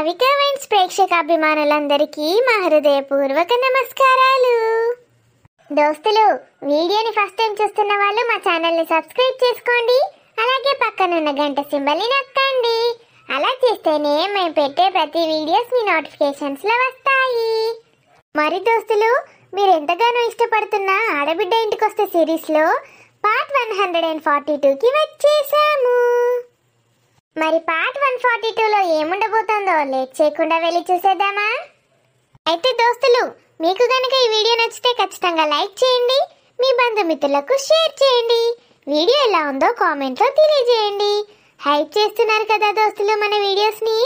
కవితా wines ప్రేక్షకాభిమానులందరికీ మా హృదయపూర్వక నమస్కారాలు. దోస్తులు, వీడియోని ఫస్ట్ టైం చూస్తున్న వాళ్ళు మా ఛానల్ని సబ్స్క్రైబ్ చేసుకోండి. అలాగే పక్కనున్న గంట సింబల్ని నొక్కండి. అలా చేస్తేనే మేము పెట్టే ప్రతి వీడియోస్ మీ నోటిఫికేషన్స్లో వస్తాయి. మరి దోస్తులు, మీరు ఎంతగానో ఇష్టపడుతున్న ఆడబిడ్డ ఇంటికొస్తే సిరీస్లో పార్ట్ 142కి వచ్చేసాము. మరి పార్ట్ 142లో ఏముండబోతుందో లేట్ చేయకుండా వెళ్ళి చూసేద్దామా? అయితే దోస్తులు, మీకు గనుక ఈ వీడియో నచ్చితే ఖచ్చితంగా లైక్ చేయండి, మీ బంధుమిత్రులకు షేర్ చేయండి, వీడియో ఎలా ఉందో కామెంట్లో తెలియజేయండి. హైప్ చేస్తున్నారు కదా దోస్తులు మన వీడియోస్ని.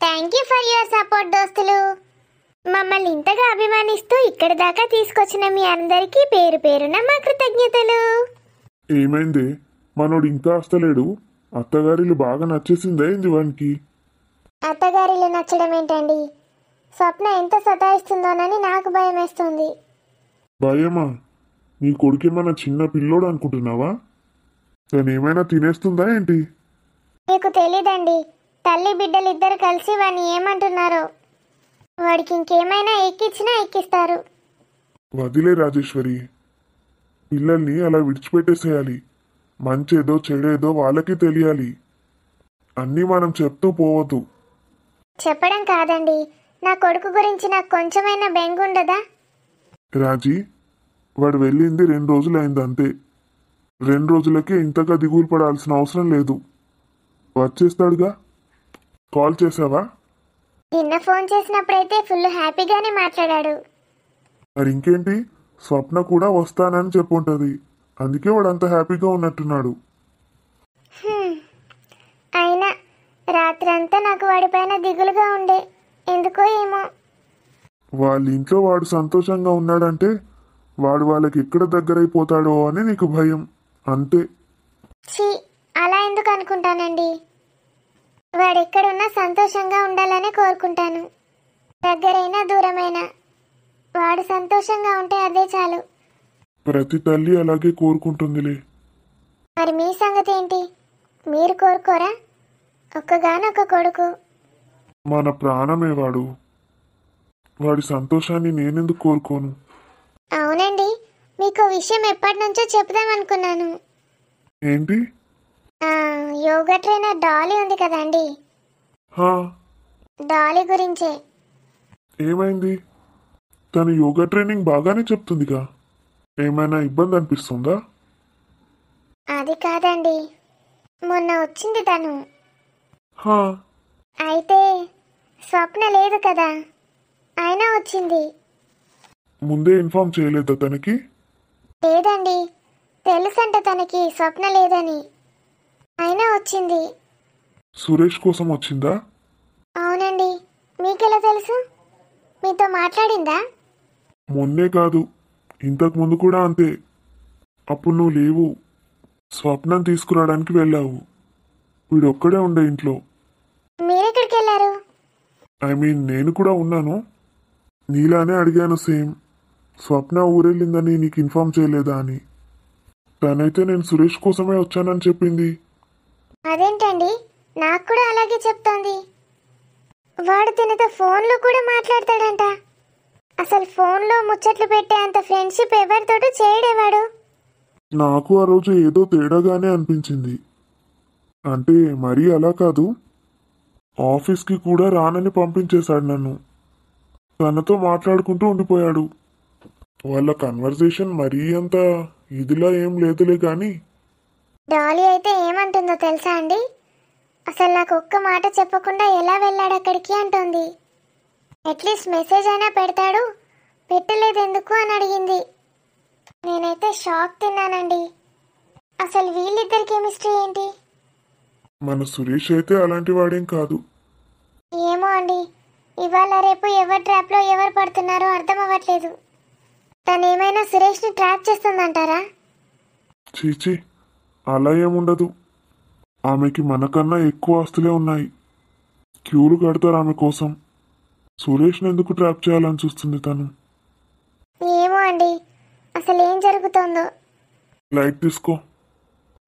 Thank you for your support దోస్తులు. మమ్మల్ని ఇంతగా అభిమానిస్తూ ఇక్కడి దాకా తీసుకొచ్చిన మీ అందరికీ పేరు పేరున మా కృతజ్ఞతలు. ఏమైంది? మనోడు ఇంకా వస్తలేడు? అత్తగారిలు బాగా నచ్చేసిందే ఏంది వానికి? అత్తగారిలు నచ్చడం ఏంటండి? స్వప్న ఎంత సతాయిస్తుందోనని నాకు భయం వేస్తుంది. భయమా? నీ కొడుకేమన్నా చిన్న పిల్లోడు అనుకుంటున్నావా? తను ఏమైనా తినేస్తుందా ఏంటి? మీకు తెలీదండి, తల్లి బిడ్డలు ఇద్దరు కలిసి వాడిని ఏమంటున్నారో. వాడికి ఇంకేమైనా ఎక్కించినా ఎక్కిస్తారు. వదిలే రాజేశ్వరి, పిల్లల్ని అలా విడిచిపెట్టేసేయాలి. మంచేదో చెడేదో వాళ్ళకి తెలియాలి. అన్నీ మనం చెప్తూ పోవద్దు. చెప్పడం కాదండి, నా కొడుకు గురించి నాకు కొంచెమైనా బెంగుండదా? రాజీ, వాడు వెళ్ళింది 2 రోజులైంది అంతే. 2 రోజులకే ఇంతగా దిగులు పడాల్సిన అవసరం లేదు. వచ్చేస్తాడుగా. కాల్ చేసావా? నిన్న ఫోన్ చేసినప్పుడైతే ఫుల్ హ్యాపీగానే మాట్లాడాడు. మరి ఇంకేంటి, స్వప్న కూడా వస్తానని చెప్పుంటది. అందుకే వాడు అంత హ్యాపీగా ఉన్నట్టున్నాడు. అయినా రాత్రంతా నాకు వాడిపైన దిగులుగా ఉండే, ఎందుకో ఏమో. వాళ్ళ ఇంట్లో వాడు సంతోషంగా ఉన్నాడంటే వాడు వాళ్ళకి ఎక్కడ దగ్గరైపోతాడో అని నీకు భయం, అంతే. ఛీ, అలా ఎందుకు అనుకుంటానండి? వాడెక్కడున్నా సంతోషంగా ఉండాలనే కోరుకుంటాను. దగ్గరైనా దూరమైనా వాడు సంతోషంగా ఉంటే అదే చాలు. ప్రతి తల్లి అలాగే కోరుకుంటుందిలే. మరి మీ సంగతి ఏంటి? మీరు కోరుకోరా? ఒక్కగానొక్క కొడుకు. మన ప్రాణమే వాడు. వాడి సంతోషాన్ని నేనెందుకు కోరుకోను? అవునండి, మీకు విషయం ఎప్పటి నుంచో చెప్దామనుకున్నాను. ఏంటి? యోగా ట్రైనర్ డాలీ ఉంది కదండి, హా, డాలీ గురించే. ఏమైంది? తను యోగా ట్రైనింగ్ బాగానే చెప్తుందిగా. ఏమైనా ఇబ్బంది అనిపిస్తుందా? అది కాదండి, మొన్న వచ్చింది తను. హా, అయితే స్వప్న లేదు కదా, అయినా వచ్చింది. ముందే ఇన్ఫార్మ్ చేయలేదా తనకి? లేదండి, తెలుసంట తనకి స్వప్న లేదని, అయినా వచ్చింది. సురేష్ కోసం వచ్చిందా? అవునండి, మీకెలా తెలుసు? మీతో మాట్లాడిందా? మొన్నే కాదు, ఇంతకు ముందు కూడా అంతే. అప్పుడు నువ్వు లేవు, స్వప్నం తీసుకురావడానికి వెళ్ళావు. వీడొక్కడే ఉండే ఇంట్లో. మీరెక్కడికి వెళ్ళారు? నేను కూడా ఉన్నాను. నీలానే అడిగాను సేమ్. స్వప్న ఊరెళ్ళిందని నీకు ఇన్ఫార్మ్ చేయలేదా అని. తనైతే నేను సురేష్ కోసమే వచ్చానని చెప్పింది. అదేంటండి, నాకు కూడా అలాగే చెప్తోంది. వాడు తినతో ఫోన్లో కూడా మాట్లాడతాడంట. అసలు ఫోన్లో ముచ్చట్లు పెట్టే అంత ఫ్రెండ్షిప్ ఎవరితోటూ చేయడేవాడు. నాకు ఆ రోజు ఏదో తేడాగానే అనిపించింది. అంటే మరీ అలా కాదు, ఆఫీస్కి కూడా రానని పంపించేశాడు నన్ను. తనతో మాట్లాడుకుంటూ ఉండిపోయాడు. వాళ్ళ కన్వర్జేషన్ మరీ అంత ఇదిలా ఏం లేదులే కానీ. డాలీ అయితే ఏమంటుందో తెలుసా అండి? అసలు నాకు ఒక్క మాట చెప్పకుండా ఎలా వెళ్ళాడు అక్కడికి అంటోంది. అట్లీస్ట్ మెసేజ్ అయినా పెడతాడు, పెట్టలేదు ఎందుకు అని అడిగింది. నేనైతే షాక్ తిన్నానండి. అసలు వీళ్ళిద్దరి కెమిస్ట్రీ ఏంటి? మన సురేష్ అయితే అలాంటి వాడేం కాదు. ఏమో అండి, ఇవాళ రేపు ఎవరి ట్రాప్లో ఎవరు పడుతున్నారో అర్థం అవ్వట్లేదు. తను ఏమైనా సురేష్ని ట్రాప్ చేస్తుందంటారా? చీచి, అలా ఏముండదు. ఆమెకి మనకన్నా ఎక్కువ ఆస్తులే ఉన్నాయి. క్యూలు కడతారు ఆమె కోసం. సురేష్ని ఎందుకు ట్రాప్ చేయాలని చూస్తుంది తను? ఏమో అండి, అసలు ఏం జరుగుతోందో. లైట్ తీసుకో.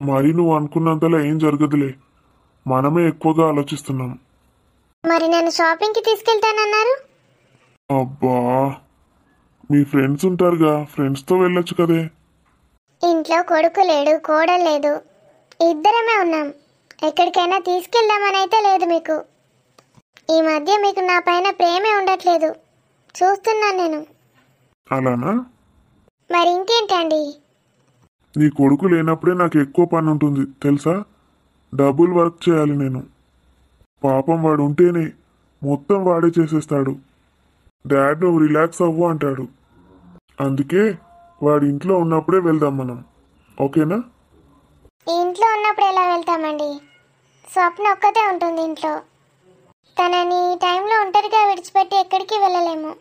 మరి నువ్వు అనుకున్నంతలా ఏం జరగదులే. మనమే ఎక్కువగా ఆలోచిస్తున్నాం. మరి నన్ను షాపింగ్కి తీసుకెళ్తానన్నారు. అబ్బా, మీ ఫ్రెండ్స్ ఉంటారుగా, ఫ్రెండ్స్తో వెళ్ళొచ్చు కదే. ఇంట్లో కొడుకు లేడు, కోడలు లేదు, ఇద్దరమే ఉన్నాం. ఎక్కడికైనా తీసుకెళ్దామని అయితే లేదు మీకు. ఈ మధ్య మీకు నా పైన ప్రేమే ఉండట్లేదు, చూస్తున్నాను నేను. అలానా? మరి ఇంకేంటండి? నీ కొడుకు లేనప్పుడే నాకు ఎక్కువ పని ఉంటుంది తెలుసా. డబుల్ వర్క్ చేయాలి నేను. పాపం వాడు ఉంటేనే మొత్తం వాడే చేసేస్తాడు. డాడ్ నువ్వు రిలాక్స్ అవ్వు అంటాడు. అందుకే వాడి ఇంట్లో ఉన్నప్పుడే వెళ్దాం మనం, ఓకేనా? ఇంట్లో ఉన్నప్పుడు ఎలా వెళ్తామండి? స్వప్న ఒక్కతే ఉంటుంది ఇంట్లో. తనని ఈ టైంలో ఒంటరిగా విడిచిపెట్టి ఎక్కడికి వెళ్ళలేము.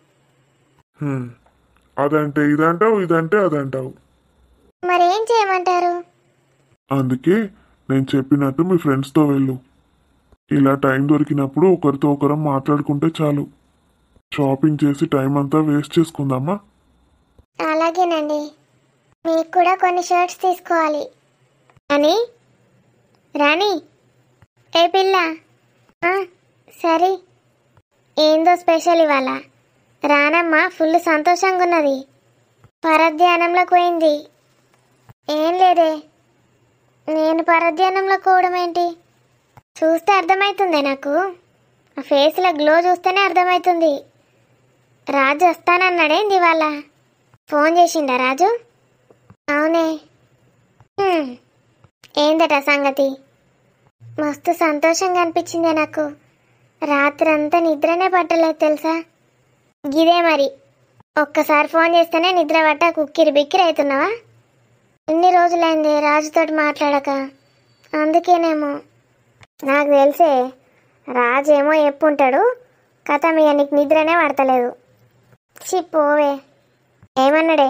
అదంటే ఇదంటావు, ఇదంటే అదంటావు. మరేం చేయమంటారు? అందుకే నేను చెప్పినట్టు మీ ఫ్రెండ్స్తో వెళ్ళు. ఇలా టైం దొరికినప్పుడు ఒకరితో ఒకరం మాట్లాడుకుంటే చాలు. షాపింగ్ చేసి టైం అంతా వేస్ట్ చేసుకుందామా? అలాగేనండి. మీకు కూడా కొన్ని షర్ట్స్ తీసుకోవాలి. అని రాణి, ఏ పిల్ల, సరే. ఏందో స్పెషల్ ఇవాళ? రానమ్మ ఫుల్ సంతోషంగా ఉన్నది. పరధ్యానంలోకి పోయింది. ఏం లేదే. నేను పరధ్యానంలో పోవడం ఏంటి? చూస్తే అర్థమవుతుంది నాకు. ఆ ఫేస్లో గ్లో చూస్తేనే అర్థమవుతుంది. రాజు వస్తానన్నాడేంది ఇవాళ? ఫోన్ చేసిండా రాజు? అవునే. ఏందట సంగతి? మస్తు సంతోషంగా అనిపించిందే నాకు. రాత్రి అంతా నిద్రనే పట్టలేదు తెలుసా. గిదే మరి, ఒక్కసారి ఫోన్ చేస్తేనే నిద్ర పట్ట కుక్కిరి బిక్కిరి అవుతున్నావా? ఇన్ని రోజులైంది రాజుతోటి మాట్లాడక, అందుకేనేమో. నాకు తెలిసే, రాజు ఏమో ఎప్పుంటాడు కథ, మీద నీకు నిద్రనే పడతలేదు. పోవే. ఏమన్నాడే?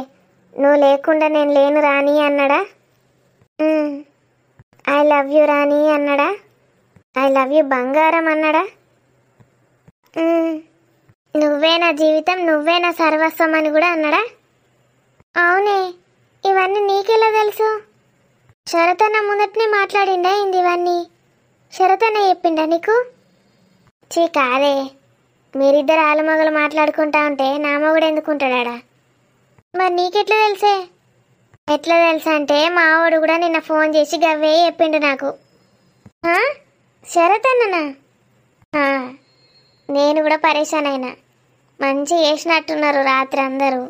నువ్వు లేకుండా నేను లేను రాణి అన్నాడా? ఐ లవ్ యూ రాణి అన్నాడా? ఐ లవ్ యూ బంగారం అన్నాడా? నువ్వే నా జీవితం, నువ్వే నా సర్వస్వం అని కూడా అన్నాడా? అవునే. ఇవన్నీ నీకెలా తెలుసు? శరతన్న ముందటినే మాట్లాడిండా ఏంది ఇవన్నీ? శరతన్న చెప్పిండా నీకు? కాదే, మీరిద్దరు ఆలుమగలు మాట్లాడుకుంటా ఉంటే నా మొగుడు ఎందుకుంటాడా? మరి నీకెట్లా తెలుసే? ఎట్లా తెలుసా అంటే, మావాడు కూడా నిన్న ఫోన్ చేసి గవ్వే చెప్పిండు నాకు. శరతన్ననా? నేను కూడా పరేషాన్ అయినా. మంచి చేసినట్టున్నారు రాత్రి అందరూ.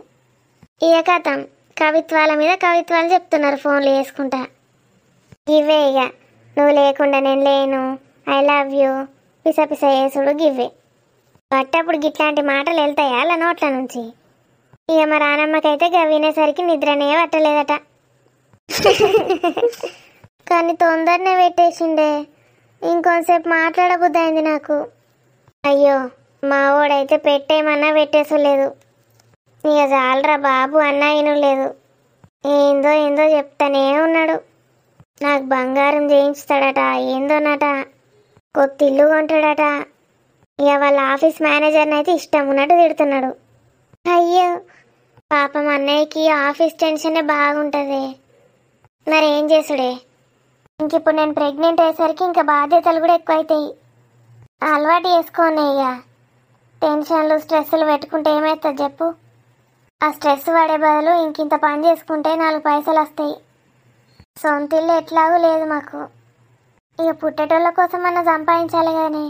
ఇక కథం కవిత్వాల మీద కవిత్వాలు చెప్తున్నారు ఫోన్లు చేసుకుంటా. ఇవే ఇక, నువ్వు లేకుండా నేను లేను, ఐ లవ్ యూ, పిస పిస చేసుడు గివ్వే. పట్టప్పుడు గిట్లాంటి మాటలు వెళ్తాయా అలా నోట్ల నుంచి? ఇక మా రానమ్మకైతే గవ్వినేసరికి నిద్రనే పట్టలేదట. కానీ తొందరనే పెట్టేసిండే. ఇంకొంతసేపు మాట్లాడబుద్దయింది నాకు. అయ్యో, మా వాడైతే పెట్టేయమన్నా పెట్టేసలేదు. ఇక చాలరా బాబు అన్నా వినలేదు. ఏందో ఏందో చెప్తానే ఉన్నాడు. నాకు బంగారం చేయించుతాడట, ఏందోనట, కొత్త ఇల్లు కొంటాడట. ఇక వాళ్ళ ఆఫీస్ మేనేజర్ని అయితే ఇష్టం ఉన్నట్టు తిడుతున్నాడు. అయ్యో పాపం, అన్నయ్యకి ఆఫీస్ టెన్షనే బాగుంటుంది. మరి ఏం చేసుడే? ఇంక ఇప్పుడు నేను ప్రెగ్నెంట్ అయ్యేసరికి ఇంకా బాధ్యతలు కూడా ఎక్కువైతాయి. అలవాటు చేసుకోనే. ఇక టెన్షన్లు స్ట్రెస్లు పెట్టుకుంటే ఏమవుతుంది చెప్పు? ఆ స్ట్రెస్ పడే బదులు ఇంకింత పని చేసుకుంటే 4 పైసలు వస్తాయి. సొంత ఇల్లు ఎట్లాగూ లేదు మాకు. ఇక పుట్టేటోళ్ళ కోసం అన్న సంపాదించాలి కానీ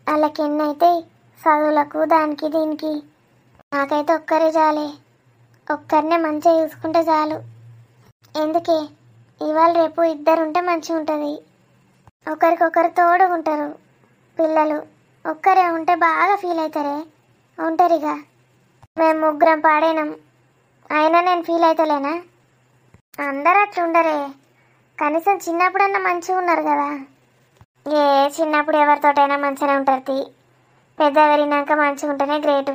వాళ్ళకి ఎన్ని అవుతాయి చదువులకు, దానికి దీనికి. నాకైతే ఒక్కరే చాలే. ఒక్కరినే మంచిగా చూసుకుంటే చాలు. ఎందుకే, ఇవాళ రేపు ఇద్దరుంటే మంచిగా ఉంటుంది. ఒకరికొకరు తోడుగుంటారు. పిల్లలు ఒక్కరే ఉంటే బాగా ఫీల్ అవుతారే, ఉంటారిగా. మేము 3 పాడైనాం, అయినా నేను ఫీల్ అవుతలేనా? అందరూ అట్లుండరే. కనీసం చిన్నప్పుడన్నా మంచిగా ఉన్నారు కదా. ఏ చిన్నప్పుడు ఎవరితోటైనా మంచిగానే ఉంటుంది. పెద్ద పెరిగినాక మంచిగా ఉంటేనే గ్రేటు.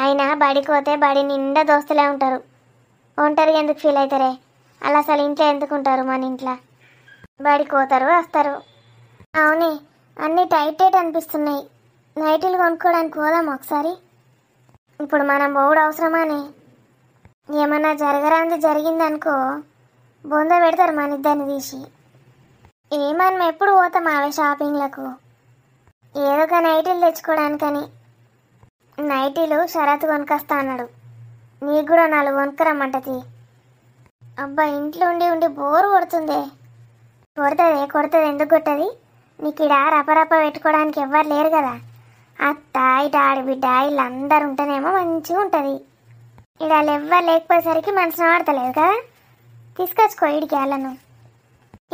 అయినా బడికి పోతే బడి నిండా దోస్తులే ఉంటారు. ఒంటరిగా ఎందుకు ఫీల్ అవుతారే? అలా అసలు ఇంట్లో ఎందుకు ఉంటారు? మన ఇంట్లో బడికి పోతారు, వస్తారు. అవునే, అన్నీ టైట్ టైట్ అనిపిస్తున్నాయి. నైటీలు కొనుక్కోవడానికి పోదాం ఒకసారి. ఇప్పుడు మనం పోవుడు అవసరమానే? ఏమన్నా జరగరాంది జరిగిందనుకో, బొంద పెడతారు మన ఇద్దరిని తీసి. మనం ఎప్పుడు పోతాం అవే షాపింగ్లకు? ఏదో ఒక నైటీలు తెచ్చుకోవడానికని. నైటీలు షరతు కొనుకొస్తా అన్నాడు. నీకు కూడా 4 కొనుక్కరమ్మంటది. అబ్బా ఇంట్లో ఉండి ఉండి బోరు కొడుతుందే. కొడుతుంది ఎందుకు కొట్టది? నీకు ఇడ రపరప పెట్టుకోవడానికి ఎవ్వరు లేరు కదా. అత్త ఇట ఆడబిడ్డ వీళ్ళందరూ ఉంటేనేమో మంచిగా ఉంటుంది. ఇడ వాళ్ళు ఎవ్వరు లేకపోయేసరికి మనసును ఆడతలేదు కదా. తీసుకొచ్చుకో ఇడికి వాళ్ళను.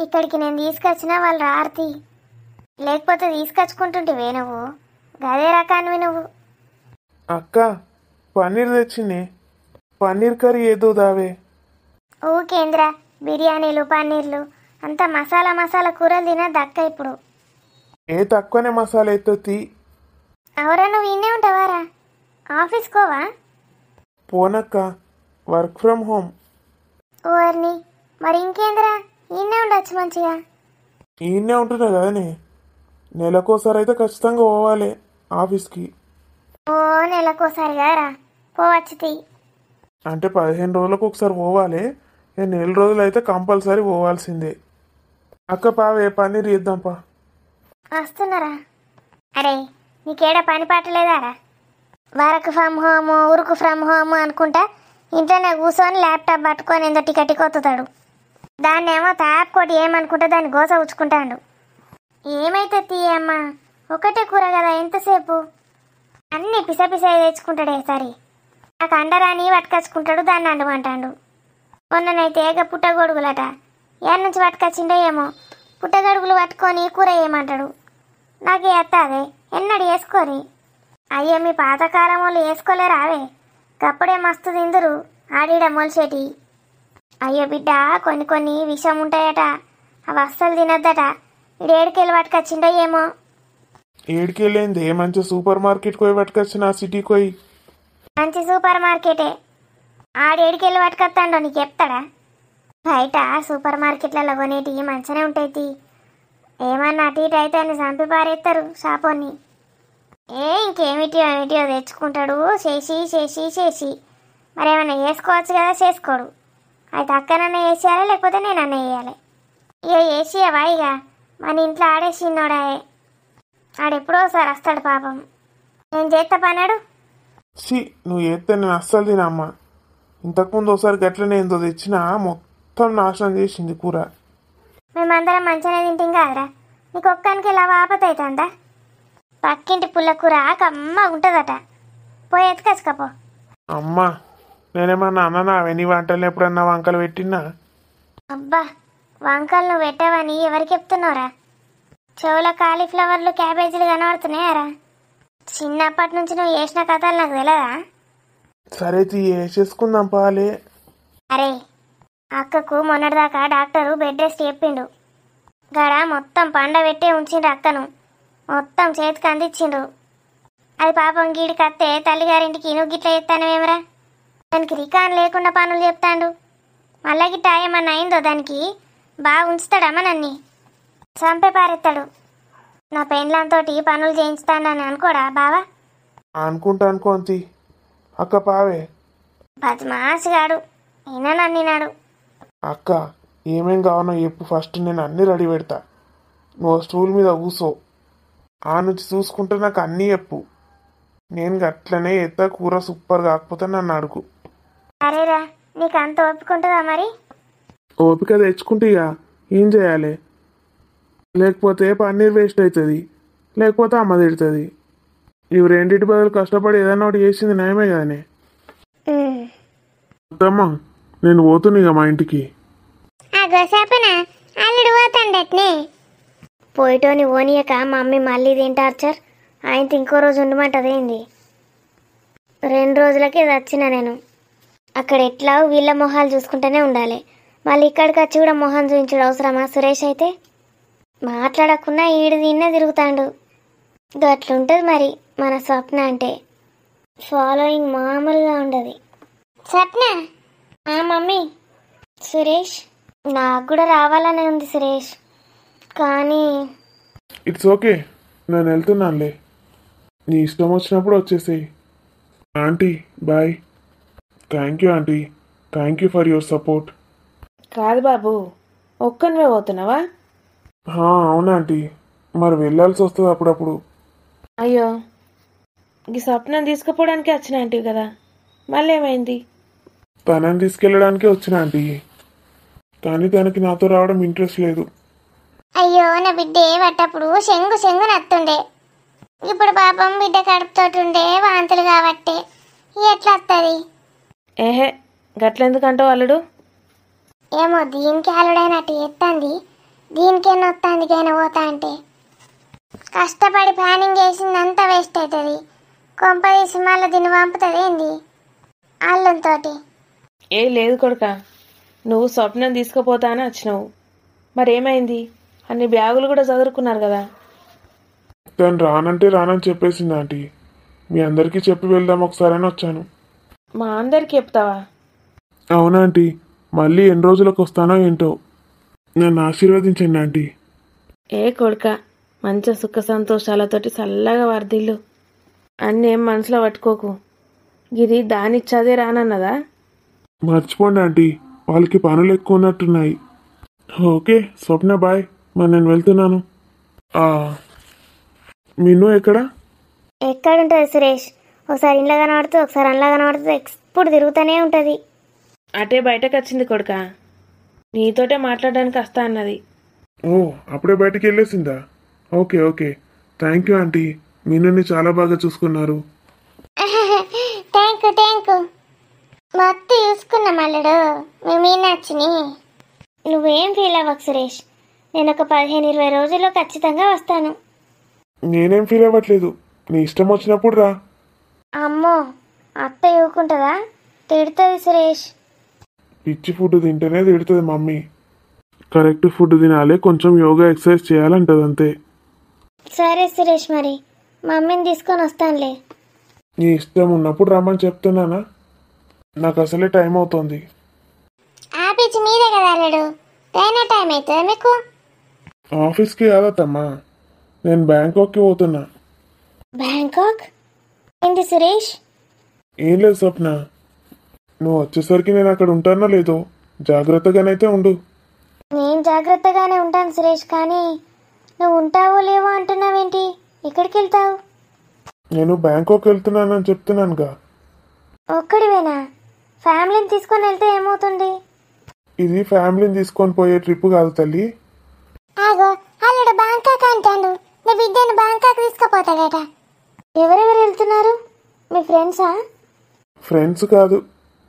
ఇక్కడికి నేను తీసుకొచ్చినా వాళ్ళు రారతి. లేకపోతే తీసుకొచ్చుకుంటుంటివే నువ్వు. గదే రకానివి నువ్వు. అక్క పన్నీర్ తెచ్చింది. పన్నీర్ కర్రీ ఏదో దావే. ఊకేంద్ర బిర్యానీలు పన్నీర్లు అంతా మసాలా కూరలు తినద్దు అక్క ఇప్పుడు. ఏ తక్కువనే మసాలా ఎత్తొత్తి. అవరా నువ్వు ఇన్నే ఉంటావారా? ఆఫీస్ కోవా? పోనక్క, వర్క్ ఫ్రమ్ హోమ్. ఓర్ని మరి ఇంకేంద్రా ఇన్నే ఉండొచ్చు మంచిగా. ఈయన్నే ఉంటున్నా కదనే. నెలకోసారి అయితే ఖచ్చితంగా పోవాలి ఆఫీస్కి. ఓ నెలకోసారి కదరా పోవచ్చు తీ. అంటే 15 రోజులకు ఒకసారి పోవాలి. నెల రోజులు అయితే కంపల్సరీ పోవాల్సిందే. అక్క పావే పన్నీర్ చేద్దాంపా. వస్తున్నారా? అరే నీకేడా పని పట్టలేదారా? వర్క్ ఫ్రమ్ హోమ్ ఊరుకు ఫ్రమ్ హోమ్ అనుకుంటా ఇంట్లోనే కూర్చొని ల్యాప్టాప్ పట్టుకొని ఏందో టికెట్ కొత్తుతాడు. దాన్ని ఏమో తాప్ కొట్టి ఏమనుకుంటా దాన్ని గోస ఉచ్చుకుంటాడు. ఏమైతే తీయమ్మా, ఒకటే కూర కదా ఎంతసేపు. అన్నీ పిసపిస తెచ్చుకుంటాడే సరి. నాకు అండరాని పట్టుకొచ్చుకుంటాడు, దాన్ని అండమంటాడు. మొన్ననైతే ఏగ పుట్టగొడుగులట ఏడ నుంచి పట్టుకొచ్చిండో ఏమో. పుట్టగొడుగులు పట్టుకొని కూర వేయమంటాడు. నాకు ఎత్తాదే ఎన్నడు వేసుకోరి. అయ్యో మీ పాతకాలం వాళ్ళు వేసుకోలేరావే. కప్పుడే మస్తు తిందురు ఆడిడ మొలిసేటి. అయ్యో బిడ్డ కొన్ని విషం ఉంటాయట, అవి అస్సలు తినద్దట. ఇడు ఏడుకెళ్ళి పట్టుకొచ్చిండో ఏమో. ఏడికెళ్ళింది మంచి సూపర్ మార్కెట్కి పోయి పట్టుకొచ్చిన సిటీకి పోయి. మంచి సూపర్ మార్కెటే. ఆడేడికెళ్ళి పట్టుకొస్తాడో నీకు చెప్తాడా? బయట సూపర్ మార్కెట్లలో కొనేటివి మంచిగానే ఉంటాయి. ఏమన్నా అటు ఇటు అయితే అని చంపి పారేస్తారు షాపోని. ఇంకేమిటియో తెచ్చుకుంటాడు చేసి. మరేమన్నా వేసుకోవచ్చు కదా, చేసుకోడు. అయితే అక్కనన్నా వేసేయాలి, లేకపోతే నేనన్నా వేయాలి. ఇక వేసియవా? ఇక మన ఇంట్లో ఆడేసిన్నోడాయే. ఆడెప్పుడో ఒకసారి వస్తాడు పాపం. నేను చేస్తా పన్నాడు. నువ్వు చేస్తే నేను అస్సలు తినమ్మా. ఇంతకుముందు ఒకసారి గట్లనే ఏందో తెచ్చినా మొత్తం నాశనం చేసింది కూర. మేమందరం మంచిగానే తింటాం కాదురా, నీకు ఒక్కనికి ఇలా ఆపత అవుతుందా? పక్కింటి పుల్ల కూర కమ్మ ఉంటుందట, పోయి ఎత్తుకొచ్చుకపో. అమ్మా నేనేమన్నా అన్నా నీ వంటలు ఎప్పుడన్నా వంకలు పెట్టినా? అబ్బా వంకలు నువ్వు పెట్టావని ఎవరికి చెప్తున్నావురా? చెవుల కాలీఫ్లవర్లు క్యాబేజీలు కనబడుతున్నాయారా? చిన్నప్పటి నుంచి నువ్వు చేసిన కథలు నాకు తెలియదా? సరే చేసుకుందాం పాలే. అరే అక్కకు మొన్నటిదాకా డాక్టరు బెడ్ రెస్ట్ చెప్పిండు. గడ మొత్తం పండబెట్టే ఉంచిండ్రు అక్కను. మొత్తం చేతికి అందించిండ్రు. అది పాపం గీడికి అత్తే తల్లిగారింటికి నువ్వు గిట్ల చెప్తానేమరా? దానికి రికాన్ లేకుండా పనులు చెప్తాడు. మళ్ళా గిట్ట ఏమన్నా అయిందో దానికి బాగా ఉంచుతాడమ్మ నన్ని. చంపే పారెత్తాడు. నా పెండ్లంతోటి పనులు చేయించుతాడని అనుకోడా బావా? అనుకోంతి అక్క పావే. బద్మాసిగాడు నన్నినాడు. అక్క ఏమేం కావాలో చెప్పు, ఫస్ట్ నేను అన్నీ రెడీ పెడతా. నువ్వు స్టూల్ మీద కూసో, ఆ నుంచి చూసుకుంటే నాకు అన్నీ చెప్పు. నేను గట్లనే ఎత్తా. కూర సూపర్ కాకపోతే నన్ను అడుగు. అరేరా నీకు అంత ఒప్పుకుంటుందా మరి? ఓపిక తెచ్చుకుంటే ఇక ఏం చేయాలి? లేకపోతే పన్నీర్ వేస్ట్ అవుతుంది, లేకపోతే అమ్మ తిడుతుంది. ఇవి రెండింటి బదులు కష్టపడి ఏదైనా ఒకటి చేసింది నయమే కదనే. అమ్మా నేను పోతున్నా ఇక మా ఇంటికి. అల్లుడు పోతాండట్నే. పోయిటోని ఓనియక మమ్మీ మళ్ళీ తింటార్చర్ ఆయనతో ఇంకో రోజు ఉండమంటదేంది? 2 రోజులకే వచ్చిన నేను. అక్కడ ఎట్లా వీళ్ళ మొహాలు చూసుకుంటూనే ఉండాలి. మళ్ళీ ఇక్కడికి వచ్చి కూడా మొహం చూపించడం అవసరమా? సురేష్ అయితే మాట్లాడకుండా ఈడు తిన్నే తిరుగుతాడు. గట్లుంటుంది మరి మన స్వప్న అంటే. ఫాలోయింగ్ మామూలుగా ఉండదు. స్వప్న మమ్మీ. సురేష్ నాకు కూడా రావాలనే ఉంది సురేష్, కానీ ఇట్స్ ఓకే, నేను వెళ్తున్నానులే. నీ ఇష్టం వచ్చినప్పుడు వచ్చేసేయి. Aunty bye. Thank you aunty, thank you for your support. కాదు బాబు, ఒక్కనివే పోతున్నావా? అవునా ఆంటీ, మరి వెళ్ళాల్సి వస్తుంది అప్పుడప్పుడు. అయ్యో, ఈ స్వప్నం తీసుకుపోవడానికి వచ్చిన ఆంటీ కదా, మళ్ళీ ఏమైంది? తనని తీసుకెళ్ళడానికే వచ్చిన ఆంటీ, కానీ తనకి నాతో రావడం ఇంట్రెస్ట్ లేదు. అయ్యో నా బిడ్డ పట్టప్పుడు శంగు శంగు నత్తుండే, ఇప్పుడు పాపం బిడ్డ కడుపుతోటుండే వాంతులు కాబట్టే ఎట్లా వస్తుంది? ఏహే, గట్లెందుకంటావు అల్లుడు? ఏమో దీనికి అల్లుడైనట్టు ఎత్తంది, దీనికేనా వస్తుంది కైనా పోతా అంటే. కష్టపడి ప్లానింగ్ చేసిందంతా వేస్ట్ అవుతుంది. కొంప తీసి మళ్ళీ దీన్ని పంపుతుంది ఏంది అల్లంతో? ఏ లేదు కొడుక, నువ్వు స్వప్నం తీసుకుపోతా అని వచ్చినావు, మరేమైంది? అన్ని బ్యాగులు కూడా చదువుకున్నారు కదా. తను రానంటే రానని చెప్పేసింది ఆంటీ. మీ అందరికీ చెప్పి వెళ్దాం ఒకసారి వచ్చాను. మా అందరికి చెప్తావా? అవునా ఆంటీ, మళ్ళీ ఎన్ని రోజులకు వస్తానో ఏంటో, నన్ను ఆశీర్వదించండి ఆంటీ. ఏ కొడుక, మంచి సుఖ సంతోషాలతోటి చల్లగా వర్ధిల్లు. అన్నేం మనసులో పట్టుకోకు. గిరి దానిచ్చాదే రానన్నదా? మర్చిపోండి ఆంటీ, వాళ్ళకి పనులు ఎక్కువ ఉన్నట్టున్నాయి. ఓకే స్వప్న బాయ్, మరి నేను వెళ్తున్నాను. మీను ఎక్కడ? ఎక్కడుంటుంది సురేష్? ఒకసారి ఇంట్లో కనబడుతుంది, ఒకసారి అందులో కనబడుతుంది, ఎప్పుడు తిరుగుతూనే ఉంటుంది. అటే బయటకు వచ్చింది కొడుక, నీతోటే మాట్లాడడానికి వస్తా అన్నది. ఓ అప్పుడే బయటికి వెళ్ళేసిందా? Okay okay, thank you aunty, మీనుని చాలా బాగా చూసుకున్నారు. Thank you. మొత్తం చూసుకున్నా మల్లుడు, మీ మీనాచ్చిని. నువ్వేం ఫీల్ అవ్వకు సురేష్, నేను ఒక 15-20 రోజుల్లో ఖచ్చితంగా వస్తాను. నేనేం ఫీల్ అవ్వట్లేదు, నీ ఇష్టం వచ్చినప్పుడు రా. అమ్మో, అత్త ఇవ్వకుంటుందా? తిడుతుంది సురేష్. పిచ్చి ఫుడ్ తింటేనే తిడుతుంది మమ్మీ. కరెక్ట్ ఫుడ్ తినాలి, కొంచెం యోగా ఎక్సర్సైజ్ చేయాలంటది అంతే. సరే సురేష్, మరి మమ్మీని తీసుకొని వస్తానులే. నీ ఇష్టం ఉన్నప్పుడు రమ్మని చెప్తున్నానా, నాకు అసలే టైం అవుతుంది. ఆఫీస్ మీదే కదా అల్లుడు, అయినా టైం అవుతుంది మీకు? ఆఫీస్కి కాదమ్మా, నేను బ్యాంకాక్కి పోతున్నా. బ్యాంకాక్? ఏంటి సురేష్? ఏం లేదు స్వప్న, నువ్వు వచ్చేసరికి నేను అక్కడ ఉంటానో లేదో జాగ్రత్తగానైతే ఉండు. నేను జాగ్రత్తగానే ఉంటాను సురేష్, కానీ నువ్వు ఉంటావో లేవో అంటున్నావేంటి? ఎక్కడికి వెళ్తావు? నేను బ్యాంకాక్ వెళ్తున్నానని చెప్తున్నానుగా. ఒక్కడివేనా? ఫ్యామిలీని తీసుకొని వెళ్తే ఏమవుతుంది? ఇది ఫ్యామిలీని తీసుకొని పోయే ట్రిప్ కాదు తల్లి. ఆగో, అల్లుడు బ్యాంకాక్ అంటాడు, నీ బిడ్డను బ్యాంకాక్ తీసుకుపోతాడట. ఎవరెవరు వెళ్తున్నారు? మీ ఫ్రెండ్సా? ఫ్రెండ్స్ కాదు,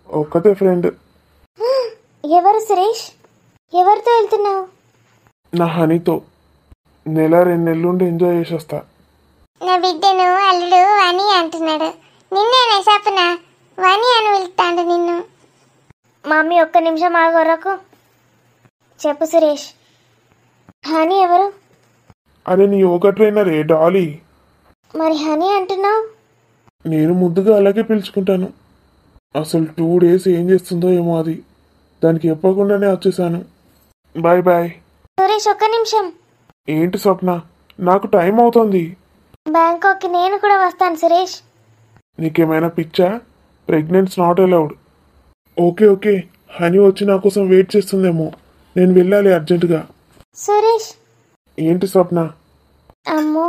ఒక్కతే ఫ్రెండ్. ఎవరు సురేష్? ఎవరితో వెళ్తున్నావు? నా హనీతో. 1-2 నెలలుండి ఎంజాయ్ చేసి వస్తా. నా బిడ్డను అల్లుడు వని అంటున్నాడు, నిన్నేనే చెప్పనా? వని అని పిలుస్తాడు నిన్ను. మమ్మీ ఒక్క నిమిషం ఆగోరకు. చెప్పు సురేష్, హనీ ఎవరు? అరే నీ యోగా ట్రైనరే డాలీ. మరి హనీ అంటున్నావు? నేను ముద్దుగా అలాగే పిలుచుకుంటాను. అసలు 2 days ఏం చేస్తుందో ఏమో అది, దానికి చెప్పకుండానే వచ్చేసాను. Bye bye. సురేష్ ఒక్క నిమిషం. ఏంటి స్వప్న, నాకు టైం అవుతుంది. బ్యాంకాక్కి నేను కూడా వస్తాను సురేష్. నీకేమైనా పిచ్చా? Pregnants not allowed. Okay okay, honey వచ్చి నా కోసం వెయిట్ చేస్తుందేమో, నేను వెళ్ళాలి అర్జెంటుగా. సురేష్. ఏంటి స్వప్న? అమ్మో,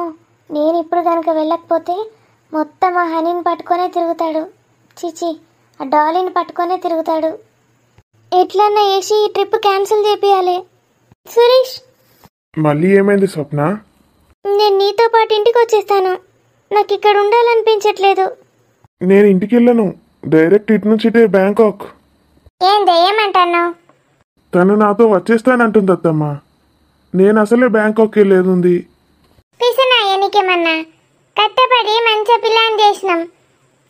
నేను ఇప్పుడు కనుక వెళ్ళకపోతే మొత్తం ఆ హనీని పట్టుకొనే తిరుగుతాడు. చిచి, ఆ డాలీని పట్టుకొనే తిరుగుతాడు. ఎట్లన్నా వేసి ఈ ట్రిప్ క్యాన్సిల్ చేపియాలి. సురేష్, మళ్ళీ ఏమైంది స్వప్న? నేను నీతో పాటు ఇంటికి వచ్చేస్తాను, నాకు ఇక్కడ ఉండాలనిపించట్లేదు. నేను ఇంటికి వెళ్ళను, డైరెక్ట్ ఇటు నుంచి ఇటే బ్యాంకాక్. ఏంది ఏమంటాను? తను నాతో వచ్చేస్తానంటుంది అత్తమ్మ. నేను అసలే బ్యాంకాక్ వెళ్ళేది ఉంది. పిసనాయ నీకేమన్నా? కట్టపడి మంచిగా పిల్లని చేసినాం,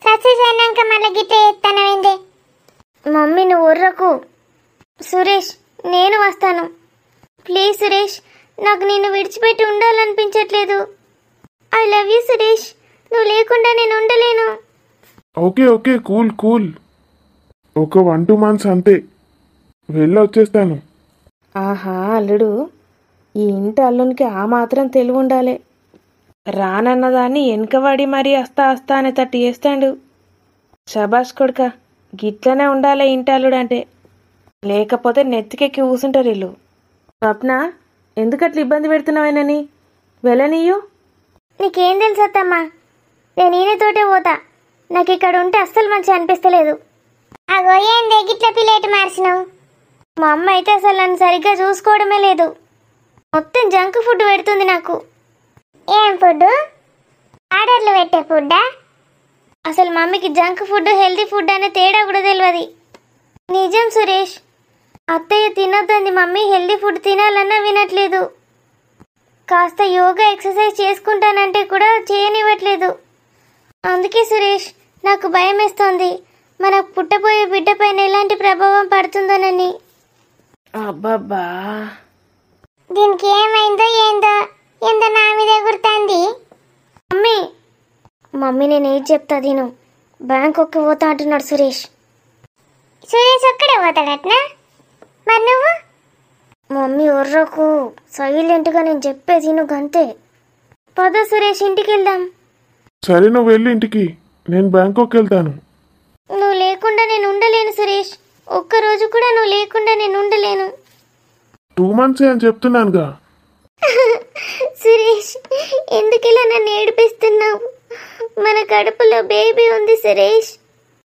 సక్సెస్ అయినాక మళ్ళీ గిట్ట ఎత్తానవేంది? మమ్మీ నువ్వు ఉర్రకు. సురేష్, నేను వస్తాను. ప్లీజ్ సురేష్, నాకు నిన్ను విడిచిపెట్టి ఉండాలనిపించట్లేదు. ఐ లవ్ యూ సురేష్, నువ్వు లేకుండా నేను ఉండలేను. Okay okay, cool cool. ఒక 1-2 months అంతే, వెళ్ళి వచ్చేస్తాను. ఆహా అల్లుడు, ఈ ఇంటి అల్లునికి ఆ మాత్రం తెలివి ఉండాలి. రానన్నదాన్ని వెనకబడి మరీ వస్తా వస్తా అనే తట్టు చేస్తాడు. శబాష్ కొడుక, గిట్లనే ఉండాలి ఇంటి అల్లుడు అంటే, లేకపోతే నెత్తికెక్కి కూసుంటారు వీళ్ళు. స్వప్న, ఎందుకట్లా ఇబ్బంది పెడుతున్నావేనని? వెళ్ళనీయు. నీకేం తెలుసు అత్తమ్మా, నేను ఈయనతోటే పోతా. నాకు ఇక్కడ ఉంటే అస్సలు మంచిగా అనిపిస్తలేదు. అగో ఏంది గిట్ల ప్లేట్ మార్చినావు? మా అమ్మ అయితే అసలు నన్ను సరిగ్గా చూసుకోవడమే లేదు. మొత్తం జంక్ ఫుడ్ పెడుతుంది నాకు. ఏం ఫుడ్? ఆర్డర్లు పెట్టే ఫుడ్డా? అసలు మమ్మీకి జంక్ ఫుడ్ హెల్తీ ఫుడ్ అనే తేడా కూడా తెలియదు. నిజం సురేష్, అత్తయ్య తినొద్దంది మమ్మీ, హెల్తీ ఫుడ్ తినాలన్నా వినట్లేదు. కాస్త యోగా ఎక్సర్సైజ్ చేసుకుంటానంటే కూడా చేయనివ్వట్లేదు. అందుకే సురేష్ నాకు భయం వేస్తోంది, మనకు పుట్టబోయే బిడ్డ పైన ఎలాంటి ప్రభావం పడుతుందోనని. అబ్బబ్బా, దీనికి ఏమైందో ఏందో ఏందో నా మీద ఎగురుతాంది. మమ్మీ మమ్మీ నేను ఏది చెప్తా తిను. బ్యాంకాక్కి పోతా అంటున్నాడు సురేష్. సురేష్ ఒక్కడే పోతాడట్నా? మరి నువ్వు? మమ్మీ ఒర్రకు, సైలెంట్గా నేను చెప్పేది తిను గంతే. పద సురేష్ ఇంటికి వెళ్దాం. సరే, నువ్వు వెళ్ళి ఇంటికి, నేను బ్యాంకాక్ వెళ్తాను. నువ్వు లేకుండా నేను ఉండలేను సురేష్. ఒక్కరోజు కూడా నువ్వు లేకుండా నేను ఉండలేను. 2 months అని చెప్తున్నానుగా. సురేష్ ఎందుకు ఇలా నన్ను ఏడిపిస్తున్నావు? మన కడుపులో బేబీ ఉంది సురేష్.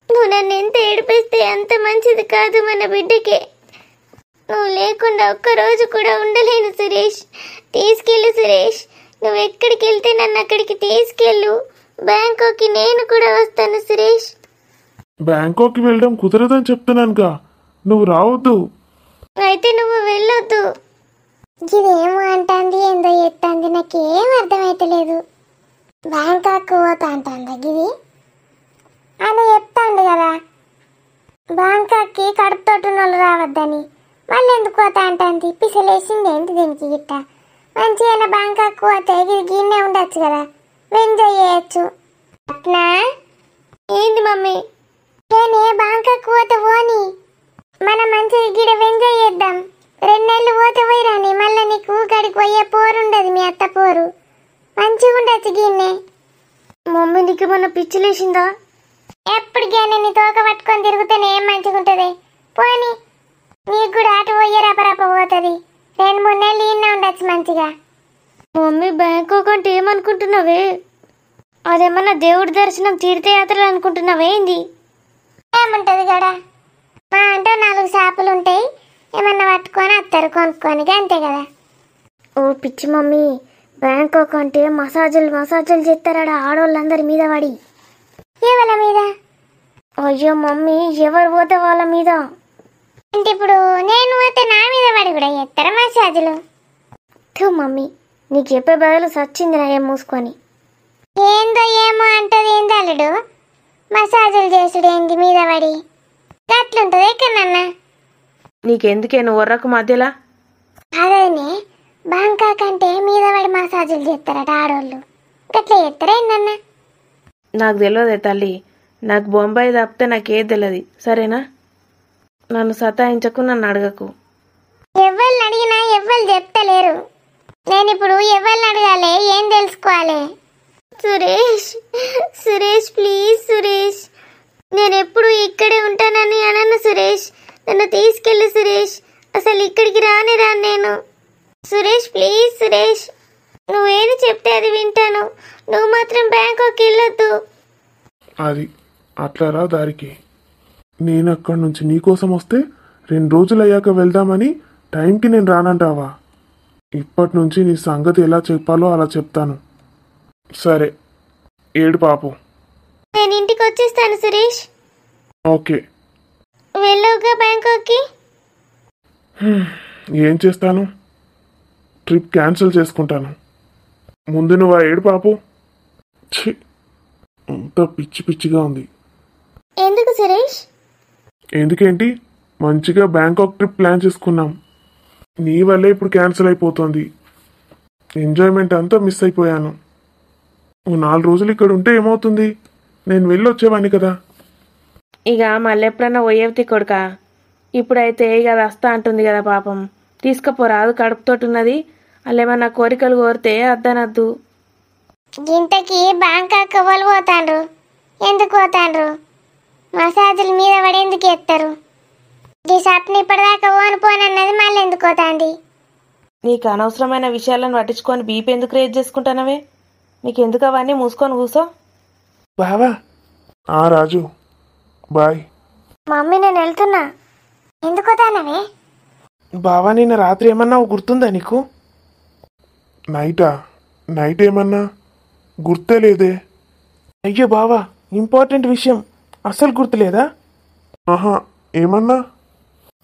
నువ్వు నన్ను ఎంత ఏడిపిస్తే అంత మంచిది కాదు మన బిడ్డకే. నువ్వు లేకుండా ఒక్కరోజు కూడా ఉండలేను సురేష్. తీసుకెళ్ళు సురేష్, నువ్వు ఎక్కడికి వెళ్తే నన్ను అక్కడికి తీసుకెళ్ళు. బ్యాంకాక్కి నేను కూడా వస్తాను సురేష్. బ్యాంకాక్కి వెళ్ళడం కుదరదని చెప్తున్నానుగా, నువ్వు రావద్దు. అయితే నువ్వు వెళ్ళొద్దు. ఇదేమో అంటాంది, ఏందో ఎత్తాంది, నాకేం అర్థమైతలేదు. బ్యాంకాక్ పోతా అంటాందా గిది? అని చెప్తాండు కదా బ్యాంకాక్కి కడుపుతోటి వాళ్ళు రావద్దని. మళ్ళీ ఎందుకు పోతా అంటాంది? పిసలేసింది ఏంటి దీనికి గిట్ట? మంచిగా బ్యాంకాక్ పోతే ఇది గిన్నే ఉండొచ్చు కదా, ఎంజాయ్ చేయొచ్చు. అట్నా? ఏంది మమ్మీ? నేనే బ్యాంకాక్ పోతే పోని, మనం మంచిగా గిడ ఎంజాయ్ చేద్దాం. 2 నెలలు పోతే పోయిరాని, మళ్ళీ నీకు గడికి పోయే పోరుండదు, మీ అత్త పోరు. మంచిగా ఉండొచ్చు గిన్నే. మమ్మీ నీకు మన పిచ్చిలేసిందా? ఎప్పటికైనా నీ తోక పట్టుకొని తిరుగుతూనే ఏం మంచిగా ఉంటుంది. పోని, నీకు కూడా అటు పోయే రపరప పోతుంది. 2-3 నెలలు ఈయన ఉండొచ్చు మంచిగా. మమ్మీ బ్యాంకాక్ అంటే ఏమనుకుంటున్నావే? అదేమన్నా దేవుడి దర్శనం, తీర్థయాత్రలు అనుకుంటున్నావే ఏంది? ఏముంటుంది కదా, మా అంటే 4 షాపులు ఉంటాయి, ఏమన్నా పట్టుకొని వస్తారు కొనుక్కొని, అంతే కదా. ఓ పిచ్చి మమ్మీ, బ్యాంకాక్ అంటే మసాజులు చేస్తారా ఆడవాళ్ళందరి మీద పడి. ఎవరి మీద? అయ్యో మమ్మీ, ఎవరు పోతే వాళ్ళ మీద. అంటే ఇప్పుడు నేను పోతే నా మీద పడి కూడా చేస్తారా మసాజులు? మమ్మీ నీకు చెప్పే బదులు సచ్చింది నా ఏం మూసుకొని. ఏందో ఏమో అంటది ఏంది అల్లుడు, మసాజులు చేసుడు ఏంది మీద పడి? అట్లుంటుంది ఎక్కడన్నా. నీకెందుకే నువ్వు వర్రకు మధ్యలా? అదేనే, బ్యాంకాక్ అంటే మీద పడి మసాజులు చేస్తారట ఆడవాళ్ళు, గట్లా చేస్తారా ఏందన్నా? నాకు తెలియదే తల్లి, నాకు బొంబాయి తప్పితే నాకేది తెలియదు, సరేనా? నన్ను సతాయించకు, నన్ను అడగకు. ఎవరిని అడిగినా ఎవ్వరు చెప్తలేరు. నేను ఇప్పుడు ఎవరిని అడగాలి, ఏం తెలుసుకోవాలి? సురేష్ ప్లీజ్ సురేష్, నేను ఎప్పుడు ఇక్కడే ఉంటానని అనను సురేష్. నన్ను తీసుకెళ్ళు సురేష్, అసలు ఇక్కడికి రాను నేను. సురేష్ ప్లీజ్ సురేష్, నువ్వేది చెప్తే అది వింటాను. నువ్వు మాత్రం బ్యాంకాక్ వెళ్ళొద్దు. అది అట్లా రా దారికి. నేను అక్కడి నుంచి నీకోసం వస్తే 2 రోజులు అయ్యాక వెళ్దామని టైంకి నేను రానంటావా? ఇప్పటి నుంచి నీ సంగతి ఎలా చెప్పాలో అలా చెప్తాను. సరే, ఏడు పాపు. నేను ఇంటికి వచ్చేస్తాను సురేష్. ఓకే. వెళ్ళవుగా బ్యాంకాక్కి? ఏం చేస్తాను, ట్రిప్ క్యాన్సిల్ చేసుకుంటాను. ముందు నువ్వు ఆ ఏడు పాపు. ఛీ, అంత పిచ్చిగా ఉంది. ఎందుకు సురేష్? ఎందుకేంటి, మంచిగా బ్యాంకాక్ ట్రిప్ ప్లాన్ చేసుకున్నాం, నీ వల్లే ఇప్పుడు క్యాన్సిల్ అయిపోతుంది. ఎంజాయ్మెంట్ అంతా మిస్ అయిపోయాను. 4 రోజులు ఇక్కడ ఉంటే ఏమవుతుంది, నేను వెళ్ళి వచ్చేవాడిని కదా. ఇక మళ్ళీ ఎప్పుడన్నా పోయేవి కొడుక, ఇప్పుడైతే ఇక అది వస్తా అంటుంది కదా పాపం, తీసుకుపోరాదు, కడుపుతోటి ఉన్నది. అల్లేమన్నా కోరికలు కోరితే అద్దనద్దు. ఇంతకీ బ్యాంకాక్ వాళ్ళు పోతాండ్రు, ఎందుకు పోతాండ్రు? మసాజుల మీద పడి ఎందుకు ఎత్తారు? ఈ షాప్ని ఇప్పటిదాకా పోనన్నది మళ్ళీ ఎందుకు పోతాంది? నీకు అనవసరమైన విషయాలను పట్టించుకొని బీపీ ఎందుకు రేజ్ చేసుకుంటానవే? నీకెందుకు అవన్నీ మూసుకొని కూసో. బావా. రాజు బాయ్. మమ్మీ నేను వెళ్తున్నా. ఎందుకు దానవే? బావా నిన్న రాత్రి ఏమన్నావు గుర్తుందా నీకు? నైట్ ఏమన్నా గుర్తే లేదే. అయ్యో బావా, ఇంపార్టెంట్ విషయం అస్సలు గుర్తులేదా? ఆహా, ఏమన్నా?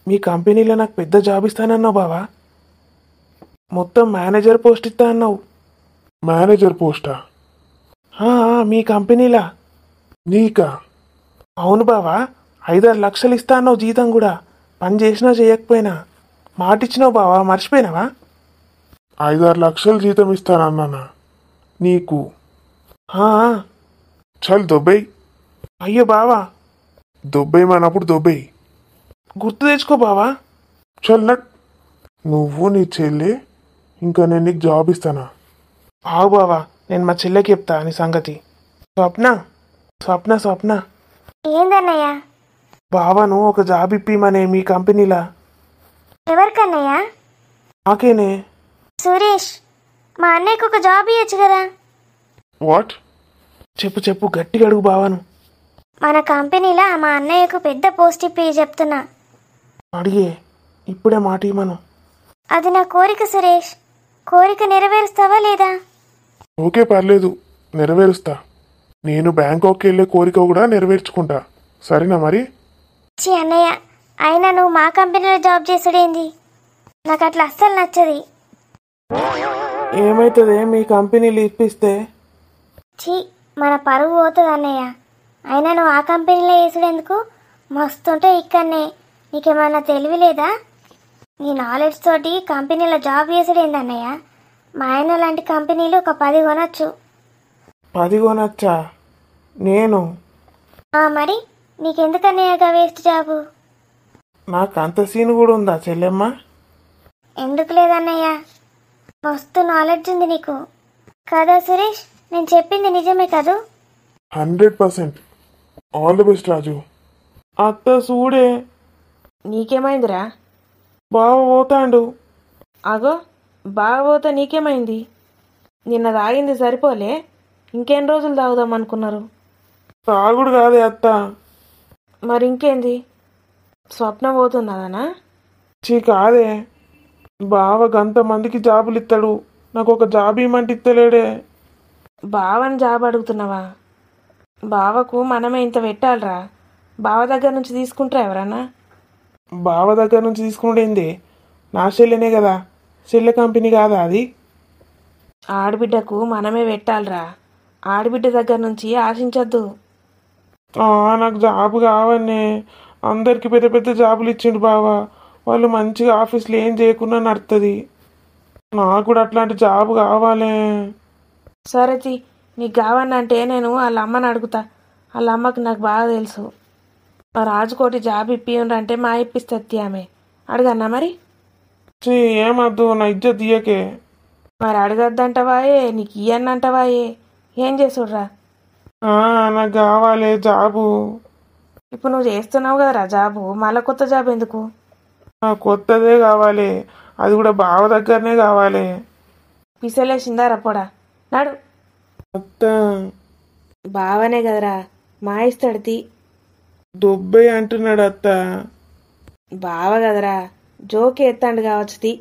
మీ కంపెనీలో నాకు పెద్ద జాబ్ ఇస్తానన్నావు బావా. మొత్తం మేనేజర్ పోస్ట్ ఇస్తా అన్నావు. మేనేజర్ పోస్టా? మీ కంపెనీలా. నీకా? అవును బావా, 5-6 లక్షలు ఇస్తా అన్నావు జీతం కూడా, పని చేసినా చేయకపోయినా. మాటిచ్చినావు బావా, మర్చిపోయినావా? 5-6 లక్షలు జీతం ఇస్తానన్నానా నీకు? ఆ, చల్ దొబ్బేయ్. అయ్యో బావా. దొబ్బేయమన్నప్పుడు దొబ్బేయ్. గుర్తు తెచ్చుకో బావా. చల్ నట్. నువ్వు నీ చెల్లి ఇంకా నేను నీకు జాబ్ ఇస్తానా? ఆవు బావా, నేను మా చెల్లెకి చెప్తా నీ సంగతి. స్వప్న స్వప్న స్వప్న ఏందన్నయ్య? బావను ఒక జాబ్ ఇప్పిమనే మీ కంపెనీలా. ఎవరికన్నయ్య? నాకేనే. సురేష్, మా అన్నయ్యకు ఒక జాబ్ ఇవ్వచ్చు కదా. వాట్? చెప్పు చెప్పు, గట్టిగా అడుగు బావను. మన కంపెనీలో మా అన్నయ్యకు పెద్ద పోస్ట్ ఇప్పి చెప్తున్నా. అడిగే, ఇప్పుడే మాట ఇవ్వను. అది నా కోరిక సురేష్. కోరిక నెరవేరుస్తావా లేదా? ఓకే, పర్లేదు, నెరవేరుస్తా. నేను బ్యాంకాక్కి వెళ్ళే కోరిక కూడా నెరవేర్చుకుంటా. సరేనా మరి? చి అన్నయ్య, అయినా నువ్వు మా కంపెనీలో జాబ్ చేసుడేంది? నాకు అట్లా అస్సలు నచ్చది. ఏమైతుంది మీ కంపెనీలు ఇప్పిస్తే? ఛీ, మన పరువు పోతుంది అన్నయ్య. అయినా నువ్వు ఆ కంపెనీలో వేసుడెందుకు? మస్తుంటే ఇక్కడనే. నీకేమన్నా తెలివి లేదా? నీ నాలెడ్జ్ తోటి కంపెనీలో జాబ్ చేసుడేంది అన్నయ్య? మా ఆయన లాంటి కంపెనీలు ఒక 10 కొనొచ్చు. 10 కొనొచ్చా? నేను? మరి నీకెందుకన్నయ్యగా వేస్ట్ జాబు? నాకు అంత సీన్ కూడా ఉందా చెల్లెమ్మ? ఎందుకు లేదన్నయ్య, మస్తు నాలెడ్జ్ ఉంది నీకు. కదా సురేష్, నేను చెప్పింది నిజమే కదూ? 100%. ఆల్ ది బెస్ట్ రాజు. అత్త చూడే, నీకేమైందిరా? బావ పోతాండు. అగో, బాగా పోతే నీకేమైంది? నిన్న తాగింది సరిపోలే, ఇంకెన్ని రోజులు తాగుదాం అనుకున్నారు? తాగుడు కాదే అత్త. మరి ఇంకేంది? స్వప్న పోతున్నదనా? కాదే, బావ గంత మందికి జాబులు ఇస్తాడు, నాకు ఒక జాబ్ ఇమ్మంటే ఇస్తలేడే. బావని జాబ్ అడుగుతున్నావా? బావకు మనమే ఇంత పెట్టాలిరా. బావ దగ్గర నుంచి తీసుకుంటారా ఎవరన్నా? బావ దగ్గర నుంచి తీసుకుంటేంది? నా చెల్లెనే కదా, చెల్లె కంపెనీ కాదా అది? ఆడబిడ్డకు మనమే పెట్టాలిరా. ఆడబిడ్డ దగ్గర నుంచి ఆశించద్దు. నాకు జాబ్ కావన్నే. అందరికి పెద్ద పెద్ద జాబులు ఇచ్చిండు బావ. వాళ్ళు మంచిగా ఆఫీస్లో ఏం చేయకుండా నడుతుంది. నాకు కూడా అట్లాంటి జాబ్ కావాలి. సరేతి, నీకు కావనంటే నేను వాళ్ళ అమ్మని అడుగుతా. వాళ్ళ అమ్మకి నాకు బాగా తెలుసు. మా రాజుకోటి జాబ్ ఇప్పియండ్రంటే మా ఇప్పిస్తుంది ఆమె. అడగన్నా మరి? ఏమద్దు, నా ఇజ్జత్ తీయకే. మరి అడగద్దంటవాయే, నీకు ఇయ్యన్నంటవాయే, ఏం చేసుడ్రా? నాకు కావాలి జాబు. ఇప్పుడు నువ్వు చేస్తున్నావు కదరా జాబు, మళ్ళీ కొత్త జాబ్ ఎందుకు? కొత్తదే కావాలి, అది కూడా బావ దగ్గరనే కావాలి. పిసలేసిందారా పొడా? నాడు అత్త. బావనే కదరా, మా ఇస్తాడుతి. దుబ్బే అంటున్నాడు అత్త. బావ కదరా, జోకి ఎత్తాండు కావచ్చు.